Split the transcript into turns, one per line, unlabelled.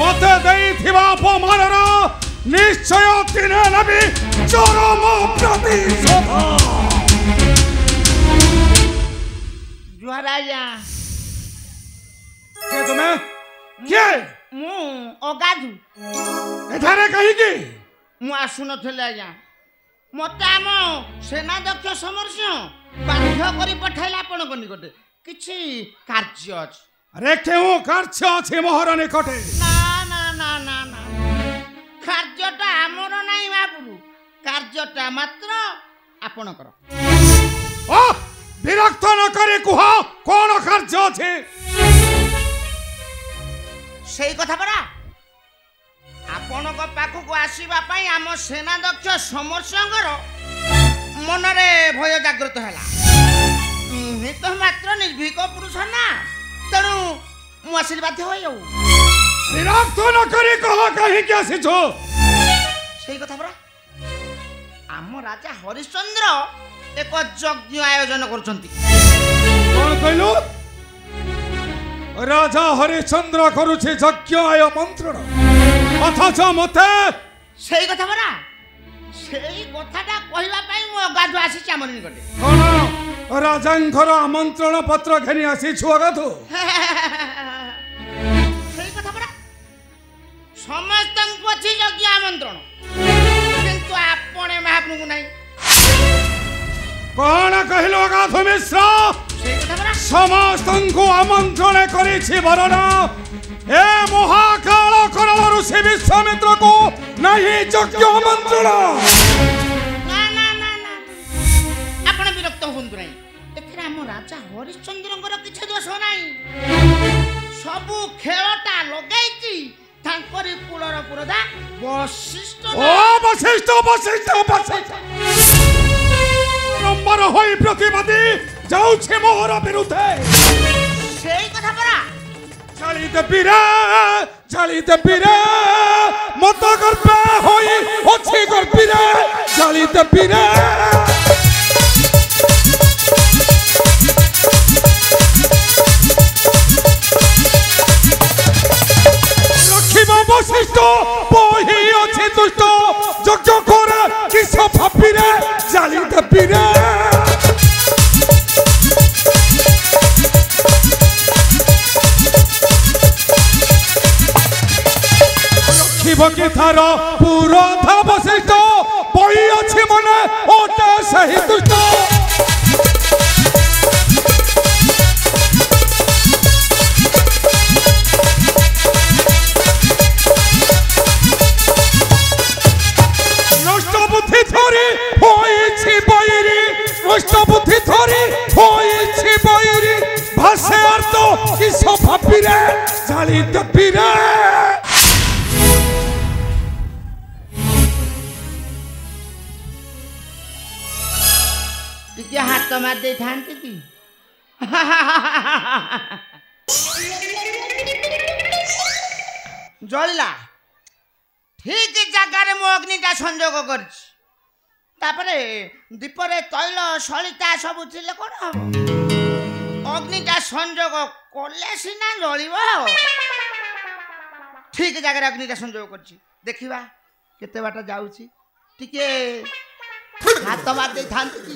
मते देइथिबा अपमानर निश्चय दिने नबी चरम प्रतिशोध।
जुहार आया
के तुम्हें के
मु अगाधु
एठारे कहि की
मु आसुन थले आया मते आम सेनाध्यक्ष समरसिंह बाध्य करी पठाइला आपण निकटे किछि कार्य अछि।
अरे केउ कार्य अछि मोहर निकटे?
ना ना ना ना ना कार्यटा आमर नाही बाबू कार्यटा मात्र आपणकर।
ओ विरक्त न करे कुह कोन कार्य अछि?
सेई कथा परा आपणक पाखक आसीबा पई आम सेनाध्यक्ष समरसिंहर मनरे भय जागृत हैला। तुहे तो मात्र निर्भीक पुरुष ना तेणु मु आशीर्वाद बाध्य होई जाऊ।
विरक्त न करे कह कहि के आसी छो?
सेई कथा परा आम राजा हरिश्चंद्र एक यज्ञ आयोजन करछंती।
कोन कहलु? राजा हरिश्चंद्र करुछि यज्ञ आय मंत्रण अथच मते
सेई कथा परा सेई कथाटा कहला पई मु अगाधु आसी चामनी निकटे।
कोन राजांकर आमंत्रण पत्र घेनी आसी छु अगाधु?
सेई कथा परा समस्तंकु अछि यज्ञ आमंत्रण किंतु आपणे महाप्रभु नाही।
कोन कहलो अगाधु मिश्र?
सेई कथा परा
समस्तंकु आमंत्रण करिछि वरण ए महाकाल करण ऋषि विश्वामित्र को नहीं यज्ञ आमंत्रण।
ना ना ना ना आपण विरक्त होंतु नाही एथिरा हम राजा हरिश्चंद्रंकर किछ दोष नाही सबु खेलटा लगाइछि तांकरी कुलर पुरदा वशिष्ठ।
ओ वशिष्ठ वशिष्ठ वशिष्ठ नंबर होई प्रतिवादी जाउछे मोहर विरुद्धे।
सेई कथा परा
जाली दबिरे मत करबे होई अछि करबिरे जाली दबिरे रखिबा वशिष्ठ बही अछि दुष्ट यज्ञ करे किस भाबिरे जाली दबिरे की थार पुरोधा वशिष्ठ बही अछि मने ओटे सही दुष्ट। नष्ट बुद्धि धरी होइछि बैरी नष्ट बुद्धि धरी होइछि बैरी भाषे अर्थ किस भाबिरे जाली दबिरे।
टिके हाथ मार दे थांती की जळला ठीक जगार मो अग्निटा संयोग करछि तापरे दीपरे तैल सलिता सब थिले कोन हम अग्निटा संयोग कोले सिना जळिबो ठीक जगार अग्निटा संयोग करछि देखिबा केते बाटा जाउछि टिके हाथ मार दे थांती की